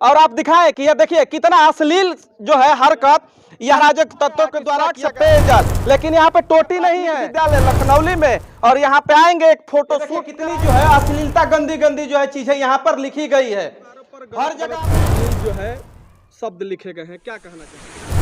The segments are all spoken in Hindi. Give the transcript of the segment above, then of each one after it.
और आप दिखाएं कि यह देखिए कितना अश्लील जो है हरकत यह अराजक तत्वों के द्वारा पेयजल, लेकिन यहाँ पे टोटी नहीं है। विद्यालय लखनौली में, और यहाँ पे आएंगे एक फोटो शूट। कितनी जो है अश्लीलता गंदी गंदी जो है चीजें यहाँ पर लिखी गई है, हर जगह जो है शब्द लिखे गए हैं। क्या कहना चाहिए?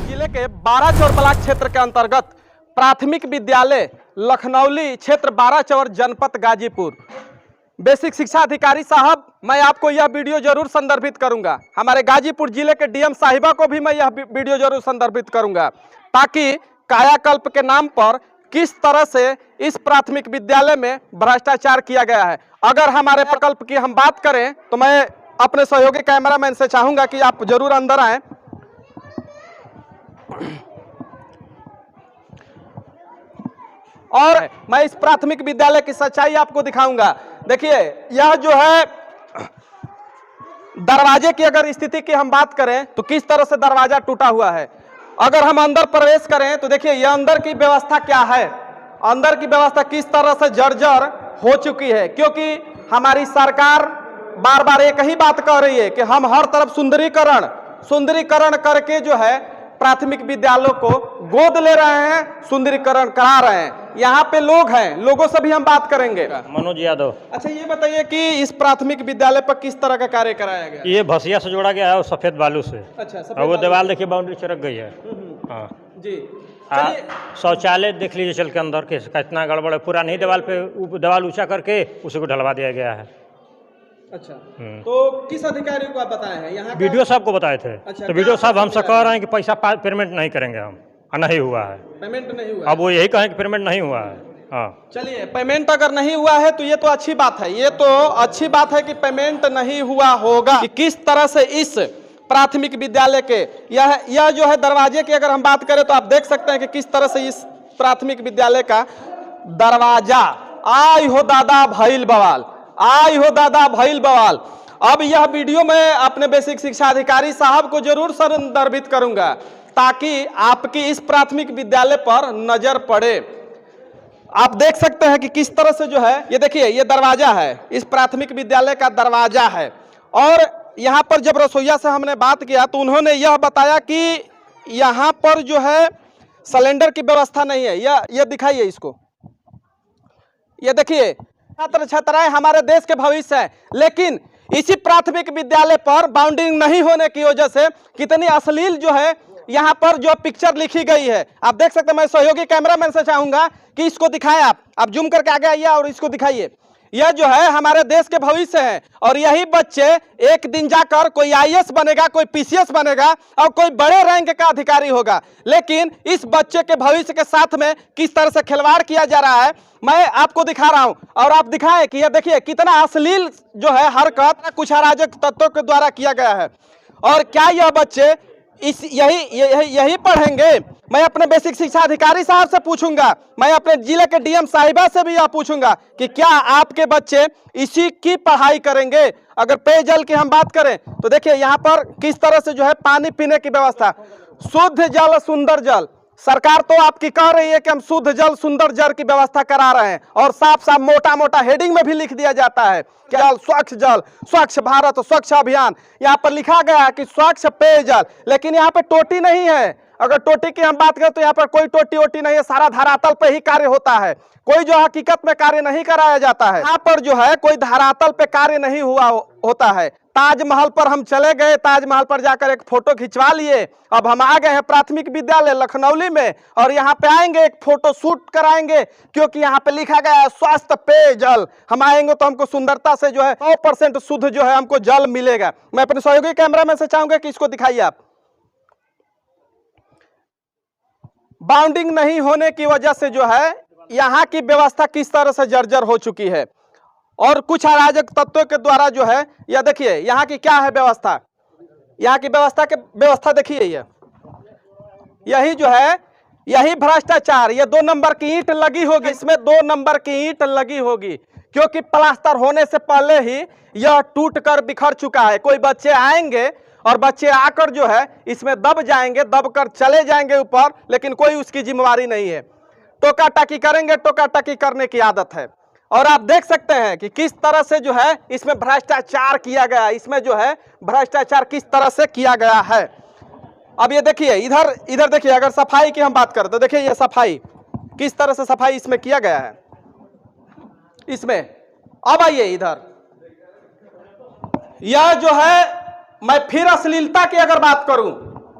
जिले के 12 चौर ब्लॉक क्षेत्र के अंतर्गत प्राथमिक विद्यालय लखनौली क्षेत्र 12 चौर जनपद गाजीपुर। बेसिक शिक्षा अधिकारी साहब, मैं आपको यह वीडियो जरूर संदर्भित करूंगा। हमारे गाजीपुर जिले के डीएम साहिबा को भी मैं यह वीडियो जरूर संदर्भित करूंगा, ताकि कायाकल्प के नाम पर किस तरह से इस प्राथमिक विद्यालय में भ्रष्टाचार किया गया है। अगर हमारे प्रकल्प की हम बात करें तो मैं अपने सहयोगी कैमरामैन से चाहूंगा कि आप जरूर अंदर आएं और मैं इस प्राथमिक विद्यालय की सच्चाई आपको दिखाऊंगा। देखिए, यह जो है दरवाजे की अगर स्थिति की हम बात करें तो किस तरह से दरवाजा टूटा हुआ है। अगर हम अंदर प्रवेश करें तो देखिए यह अंदर की व्यवस्था क्या है, अंदर की व्यवस्था किस तरह से जर्जर हो चुकी है। क्योंकि हमारी सरकार बार बार एक ही बात कह रही है कि हम हर तरफ सुंदरीकरण करके जो है प्राथमिक विद्यालयों को गोद ले रहे हैं, सुंदरीकरण करा रहे हैं। यहाँ पे लोग हैं, लोगों से भी हम बात करेंगे। मनोज यादव। अच्छा, ये बताइए कि इस प्राथमिक विद्यालय पर किस तरह का कार्य कराया गया? ये भसिया से जोड़ा गया है और सफेद बालू से। अच्छा, और वो दीवार देखिए बाउंड्री चरक गई है। हाँ जी। शौचालय देख लीजिए चल के अंदर के कितना गड़बड़ है। पूरा नहीं दीवार पे दीवार ऊंचा करके उसी को ढलवा दिया गया है। अच्छा, तो किस अधिकारी को आप बताए हैं? यहाँ वीडियो साहब को बताए थे। अच्छा, तो वीडियो साहब हमसे कह रहे हैं कि पैसा पेमेंट नहीं करेंगे हम, नहीं हुआ है पेमेंट नहीं हुआ। अब वो यही कहें कि पेमेंट नहीं हुआ है। हाँ, चलिए, पेमेंट अगर नहीं हुआ है तो ये तो अच्छी बात है, ये तो अच्छी बात है कि पेमेंट नहीं हुआ होगा। कि किस तरह से इस प्राथमिक विद्यालय के यह जो है दरवाजे की अगर हम बात करें तो आप देख सकते हैं कि किस तरह से इस प्राथमिक विद्यालय का दरवाजा, आई हो दादा भइल बवाल, आई हो दादा भइल बवाल। अब यह वीडियो मैं अपने बेसिक शिक्षा अधिकारी साहब को जरूर संदर्भित करूंगा, ताकि आपकी इस प्राथमिक विद्यालय पर नजर पड़े। आप देख सकते हैं कि किस तरह से जो है, ये देखिए ये दरवाजा है, इस प्राथमिक विद्यालय का दरवाजा है। और यहाँ पर जब रसोईया से हमने बात किया तो उन्होंने यह बताया कि यहाँ पर जो है सिलेंडर की व्यवस्था नहीं है। यह दिखाइए इसको, ये देखिए छात्र छात्राएं हमारे देश के भविष्य है, लेकिन इसी प्राथमिक विद्यालय पर बाउंड्री नहीं होने की वजह से कितनी अश्लील जो है यहाँ पर जो पिक्चर लिखी गई है आप देख सकते हैं। मैं सहयोगी कैमरामैन से चाहूंगा कि इसको दिखाएं, आप जूम करके आगे आइए और इसको दिखाइए। यह जो है हमारे देश के भविष्य है, और यही बच्चे एक दिन जाकर कोई आईएएस बनेगा, कोई पीसीएस बनेगा और कोई बड़े रैंक का अधिकारी होगा। लेकिन इस बच्चे के भविष्य के साथ में किस तरह से खिलवाड़ किया जा रहा है मैं आपको दिखा रहा हूं, और आप दिखाएं कि यह देखिए कितना अश्लील जो है हरकत कुछ अराजक तत्वों के द्वारा किया गया है। और क्या यह बच्चे यही पढ़ेंगे? मैं अपने बेसिक शिक्षा अधिकारी साहब से पूछूंगा, मैं अपने जिले के डीएम साहिबा से भी यह पूछूंगा कि क्या आपके बच्चे इसी की पढ़ाई करेंगे? अगर पेयजल की हम बात करें तो देखिए यहाँ पर किस तरह से जो है पानी पीने की व्यवस्था, शुद्ध जल सुंदर जल। सरकार तो आपकी कह रही है कि हम शुद्ध जल सुंदर जल की व्यवस्था करा रहे हैं, और साफ साफ मोटा मोटा हेडिंग में भी लिख दिया जाता है जल, स्वच्छ भारत, स्वच्छ अभियान। यहाँ पर लिखा गया है कि स्वच्छ पेयजल, लेकिन यहाँ पे टोटी नहीं है। अगर टोटी की हम बात करें तो यहाँ पर कोई टोटी वोटी नहीं है, सारा धरातल पे ही कार्य होता है, कोई जो हकीकत में कार्य नहीं कराया जाता है। यहाँ पर जो है कोई धरातल पे कार्य नहीं हुआ होता है। ताजमहल पर हम चले गए, ताजमहल पर जाकर एक फोटो खिंचवा लिए। अब हम आ गए हैं प्राथमिक विद्यालय लखनौली में, और यहाँ पे आएंगे एक फोटो शूट कराएंगे, क्योंकि यहाँ पे लिखा गया है स्वास्थ्य पेयजल। हम आएंगे तो हमको सुंदरता से जो है 100% शुद्ध जो है हमको जल मिलेगा। मैं अपने सहयोगी कैमरामैन से चाहूंगा कि इसको दिखाइए आप। बाउंडिंग नहीं होने की वजह से जो है यहाँ की व्यवस्था किस तरह से जर्जर हो चुकी है, और कुछ अराजक तत्वों के द्वारा जो है, यह देखिए यहाँ की क्या है व्यवस्था, यहाँ की व्यवस्था देखिए, यही जो है यही भ्रष्टाचार। ये 2 नंबर की ईंट लगी होगी, इसमें 2 नंबर की ईंट लगी होगी, क्योंकि प्लास्टर होने से पहले ही यह टूट कर बिखर चुका है। कोई बच्चे आएंगे और बच्चे आकर जो है इसमें दब जाएंगे, दब कर चले जाएंगे ऊपर, लेकिन कोई उसकी जिम्मेवारी नहीं है। टोका टाकी करेंगे, टोका टाकी करने की आदत है। और आप देख सकते हैं कि किस तरह से जो है इसमें भ्रष्टाचार किया गया, इसमें जो है भ्रष्टाचार किस तरह से किया गया है। अब ये देखिए इधर इधर देखिए, अगर सफाई की हम बात करें तो देखिए ये सफाई किस तरह से सफाई इसमें किया गया है इसमें। अब आइए इधर, यह जो है मैं फिर अश्लीलता की अगर बात करूं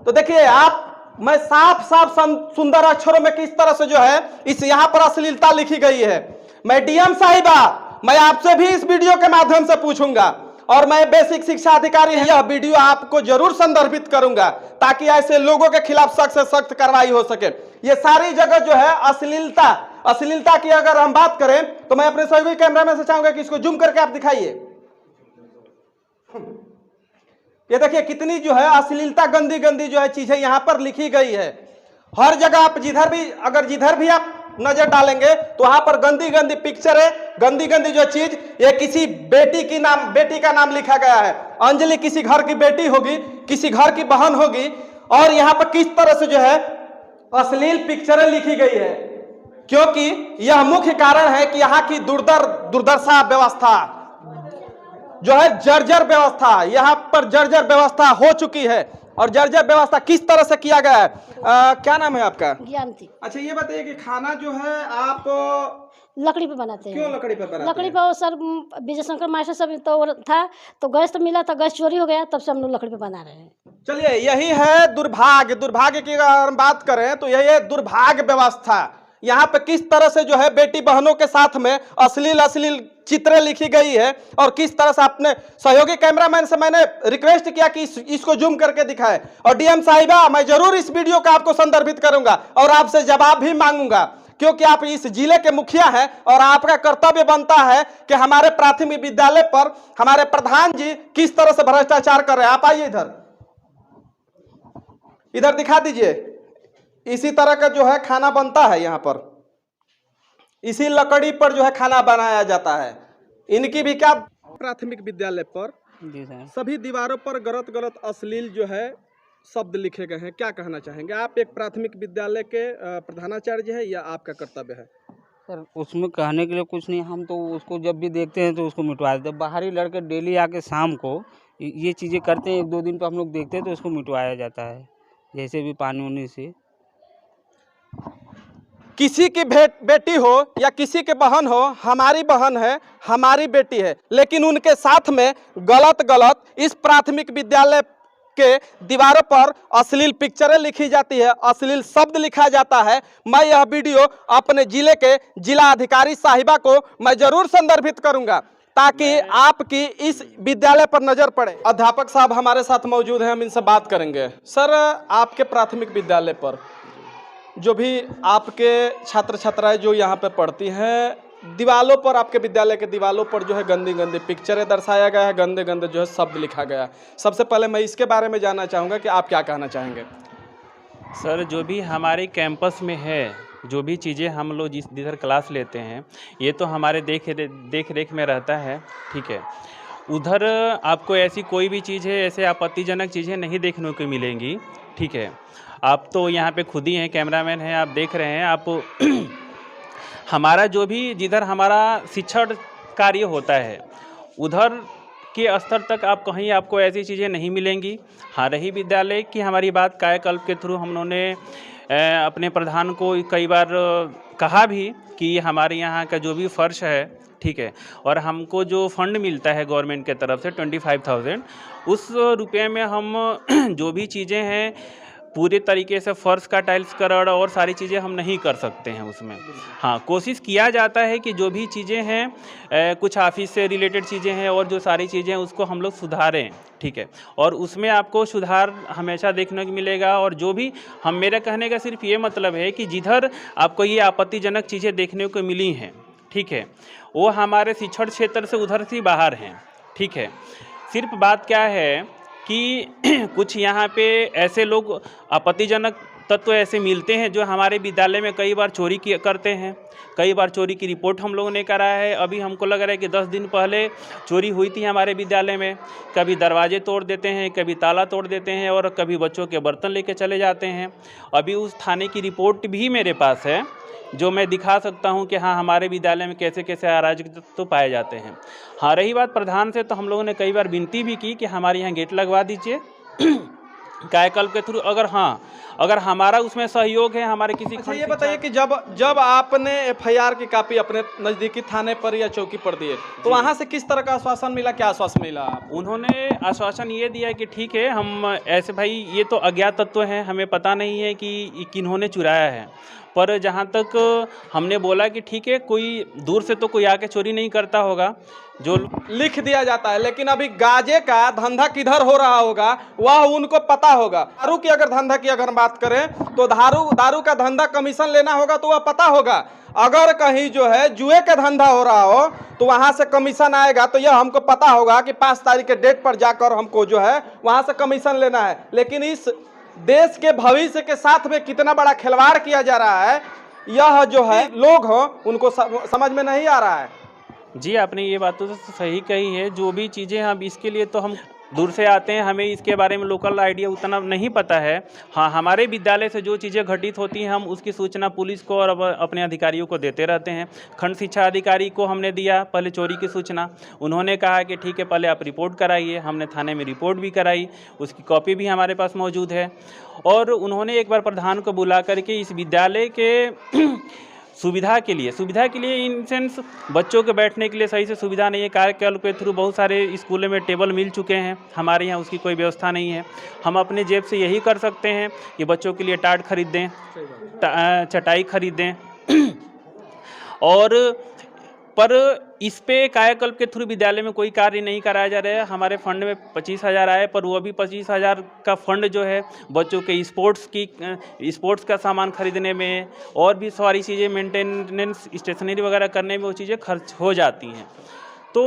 तो देखिए आप, मैं साफ साफ सुंदर अक्षरों में किस तरह से जो है इस यहां पर अश्लीलता लिखी गई है। मैं डीएम साहिबा, मैं आपसे भी इस वीडियो के माध्यम से पूछूंगा और मैं बेसिक शिक्षा अधिकारी यह वीडियो आपको जरूर संदर्भित करूंगा ताकि ऐसे लोगों के खिलाफ सख्त से सख्त कार्रवाई हो सके। ये सारी जगह जो है अश्लीलता की अगर हम बात करें तो मैं अपने सहयोगी कैमरामैन से चाहूंगा कि इसको जूम करके आप दिखाइए। ये देखिए कितनी जो है अश्लीलता, गंदी गंदी जो है चीजें यहां पर लिखी गई है। हर जगह आप जिधर भी आप नजर डालेंगे तो वहां पर गंदी गंदी पिक्चर है, गंदी गंदी जो चीज, ये किसी बेटी का नाम लिखा गया है। अंजलि किसी घर की बेटी होगी, किसी घर की बहन होगी, और यहां पर किस तरह से जो है अश्लील पिक्चरें लिखी गई है, क्योंकि यह मुख्य कारण है कि यहाँ की दुर्दशा व्यवस्था जो है जर्जर व्यवस्था, यहाँ पर जर्जर व्यवस्था हो चुकी है। और जर्जर व्यवस्था किस तरह से किया गया है? क्या नाम है आपका? ज्ञानती। अच्छा ये बताइए कि खाना जो है आप लकड़ी पे बनाते हैं। क्यों लकड़ी पे बनाते लकड़ी हैं? पे वो सर विजय शंकर मास्टर सब तो था, तो गैस तो मिला था, गैस चोरी हो गया, तब से हम लोग लकड़ी पे बना रहे हैं। चलिए यही है दुर्भाग्य की अगर हम बात करें तो यही है दुर्भाग्य व्यवस्था। यहाँ पे किस तरह से जो है बेटी बहनों के साथ में अश्लील चित्रें लिखी गई है, और किस तरह से अपने सहयोगी कैमरामैन से मैंने रिक्वेस्ट किया कि इसको जूम करके दिखाए। और डीएम साहिबा, मैं जरूर इस वीडियो का आपको संदर्भित करूंगा और आपसे जवाब भी मांगूंगा, क्योंकि आप इस जिले के मुखिया हैं और आपका कर्तव्य बनता है कि हमारे प्राथमिक विद्यालय पर हमारे प्रधान जी किस तरह से भ्रष्टाचार कर रहे हैं। आप आइए इधर दिखा दीजिए। इसी तरह का जो है खाना बनता है यहाँ पर, इसी लकड़ी पर जो है खाना बनाया जाता है। इनकी भी क्या प्राथमिक विद्यालय पर जी सर, सभी दीवारों पर गलत अश्लील जो है शब्द लिखे गए हैं। क्या कहना चाहेंगे आप? एक प्राथमिक विद्यालय के प्रधानाचार्य है, या आपका कर्तव्य है? सर उसमें कहने के लिए कुछ नहीं, हम तो उसको जब भी देखते हैं तो उसको मिटवा देते हैं। बाहरी लड़के डेली आके शाम को ये चीज़ें करते हैं, 1-2 दिन पर हम लोग देखते हैं तो उसको मिटवाया जाता है, जैसे भी पानी उनी से। किसी की बेटी हो या किसी के बहन हो, हमारी बहन है, हमारी बेटी है, लेकिन उनके साथ में गलत इस प्राथमिक विद्यालय के दीवारों पर अश्लील पिक्चरें लिखी जाती है, अश्लील शब्द लिखा जाता है। मैं यह वीडियो अपने जिले के जिला अधिकारी साहिबा को मैं जरूर संदर्भित करूंगा ताकि आपकी इस विद्यालय पर नजर पड़े। अध्यापक साहब हमारे साथ मौजूद हैं, हम इनसे बात करेंगे। सर, आपके प्राथमिक विद्यालय पर जो भी आपके छात्र छात्राएं जो यहाँ पे पढ़ती हैं, दीवालों पर, आपके विद्यालय के दीवालों पर जो है गंदी पिक्चरें दर्शाया गया है, गंदे जो है शब्द लिखा गया है। सबसे पहले मैं इसके बारे में जानना चाहूँगा कि आप क्या कहना चाहेंगे? सर, जो भी हमारे कैंपस में है, जो भी चीज़ें हम लोग जिधर क्लास लेते हैं, ये तो हमारे देख रेख में रहता है, ठीक है। उधर आपको ऐसी कोई भी चीज़ है, ऐसे आपत्तिजनक चीज़ें नहीं देखने को मिलेंगी, ठीक है। आप तो यहाँ पे खुद ही हैं, कैमरामैन हैं, आप देख रहे हैं। आप हमारा जो भी जिधर हमारा शिक्षण कार्य होता है उधर के स्तर तक आप कहीं आपको ऐसी चीज़ें नहीं मिलेंगी। हाँ, रही विद्यालय की हमारी बात, कायाकल्प के थ्रू हम लोगों ने अपने प्रधान को कई बार कहा भी कि हमारे यहाँ का जो भी फर्श है, ठीक है, और हमको जो फंड मिलता है गवर्नमेंट के तरफ से 25,000, उस रुपये में हम जो भी चीज़ें हैं पूरे तरीके से फर्श का टाइल्स कलर और सारी चीज़ें हम नहीं कर सकते हैं उसमें। हाँ, कोशिश किया जाता है कि जो भी चीज़ें हैं, कुछ ऑफिस से रिलेटेड चीज़ें हैं और जो सारी चीज़ें हैं उसको हम लोग सुधारें, ठीक है, और उसमें आपको सुधार हमेशा देखने को मिलेगा। और जो भी मेरा कहने का सिर्फ ये मतलब है कि जिधर आपको ये आपत्तिजनक चीज़ें देखने को मिली हैं, ठीक है, वो हमारे शिक्षण क्षेत्र से उधर से बाहर हैं, ठीक है। सिर्फ बात क्या है कि कुछ यहाँ पे ऐसे लोग आपत्तिजनक तत्व ऐसे मिलते हैं जो हमारे विद्यालय में कई बार चोरी करते हैं। कई बार चोरी की रिपोर्ट हम लोगों ने कराया है। अभी हमको लग रहा है कि 10 दिन पहले चोरी हुई थी हमारे विद्यालय में। कभी दरवाजे तोड़ देते हैं, कभी ताला तोड़ देते हैं और कभी बच्चों के बर्तन लेके चले जाते हैं। अभी उस थाने की रिपोर्ट भी मेरे पास है जो मैं दिखा सकता हूँ कि हाँ हमारे विद्यालय में कैसे कैसे अराजक तो पाए जाते हैं। हाँ, रही बात प्रधान से, तो हम लोगों ने कई बार विनती भी की कि हमारे यहाँ गेट लगवा दीजिए कायाकल्प के थ्रू। अगर हमारा उसमें सहयोग है, हमारे किसी अच्छा ये बताइए कि जब आपने एफआईआर की कॉपी अपने नज़दीकी थाने पर या चौकी पर दिए तो वहाँ से किस तरह का आश्वासन मिला, क्या आश्वासन मिला? उन्होंने आश्वासन ये दिया कि ठीक है, हम ऐसे भाई ये तो अज्ञात तत्व हैं, हमें पता नहीं है कि किन्होंने चुराया है, पर जहाँ तक हमने बोला कि ठीक है, कोई दूर से तो कोई आके चोरी नहीं करता होगा, जो लिख दिया जाता है। लेकिन अभी गांजे का धंधा किधर हो रहा होगा वह उनको पता होगा। दारू की अगर धंधा की अगर बात करें तो दारू का धंधा कमीशन लेना होगा तो वह पता होगा। अगर कहीं जो है जुए का धंधा हो रहा हो तो वहां से कमीशन आएगा, तो यह हमको पता होगा कि 5 तारीख के डेट पर जाकर हमको जो है वहां से कमीशन लेना है। लेकिन इस देश के भविष्य के साथ में कितना बड़ा खिलवाड़ किया जा रहा है, यह जो है लोग हों उनको समझ में नहीं आ रहा है। जी, आपने ये बात तो सही कही है। जो भी चीज़ें हम इसके लिए तो हम दूर से आते हैं, हमें इसके बारे में लोकल आइडिया उतना नहीं पता है। हाँ, हमारे विद्यालय से जो चीज़ें घटित होती हैं हम उसकी सूचना पुलिस को और अपने अधिकारियों को देते रहते हैं। खंड शिक्षा अधिकारी को हमने दिया पहले चोरी की सूचना, उन्होंने कहा कि ठीक है पहले आप रिपोर्ट कराइए। हमने थाने में रिपोर्ट भी कराई, उसकी कॉपी भी हमारे पास मौजूद है। और उन्होंने एक बार प्रधान को बुला करके इस विद्यालय के सुविधा के लिए इन सेंस बच्चों के बैठने के लिए सही से सुविधा नहीं है। कार्यकल्प के थ्रू बहुत सारे स्कूलों में टेबल मिल चुके हैं, हमारे यहाँ उसकी कोई व्यवस्था नहीं है। हम अपने जेब से यही कर सकते हैं कि बच्चों के लिए टाट खरीद दें, चटाई खरीद दें। और पर इस पे कायाकल्प के थ्रू विद्यालय में कोई कार्य नहीं कराया जा रहा है। हमारे फंड में 25,000 आए, पर वो भी 25,000 का फंड जो है बच्चों के स्पोर्ट्स का सामान खरीदने में और भी सारी चीज़ें मेंटेनेंस स्टेशनरी वगैरह करने में वो चीज़ें खर्च हो जाती हैं। तो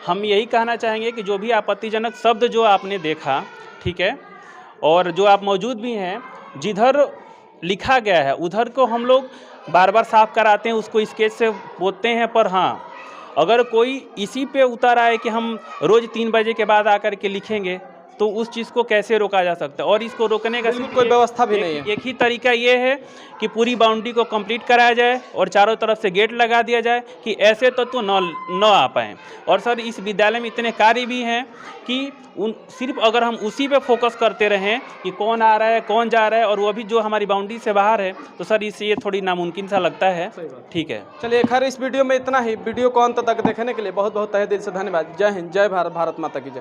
हम यही कहना चाहेंगे कि जो भी आपत्तिजनक शब्द जो आपने देखा, ठीक है, और जो आप मौजूद भी हैं, जिधर लिखा गया है उधर को हम लोग बार बार साफ कराते हैं, उसको स्केच से पोतते हैं। पर हाँ, अगर कोई इसी पे उतर आए कि हम रोज़ 3 बजे के बाद आकर के लिखेंगे तो उस चीज़ को कैसे रोका जा सकता है। और इसको रोकने का कोई व्यवस्था भी नहीं है। एक ही तरीका ये है कि पूरी बाउंड्री को कंप्लीट कराया जाए और चारों तरफ से गेट लगा दिया जाए कि ऐसे तो न आ पाएँ। और सर, इस विद्यालय में इतने कार्य भी हैं कि सिर्फ अगर हम उसी पे फोकस करते रहें कि कौन आ रहा है कौन जा रहा है और वो भी जो हमारी बाउंड्री से बाहर है, तो सर इससे ये थोड़ी नामुमकिन सा लगता है। ठीक है, चलिए, खैर इस वीडियो में इतना ही। वीडियो को अंत तक देखने के लिए बहुत बहुत तहे दिल से धन्यवाद। जय हिंद, जय भारत, भारत माता की जय।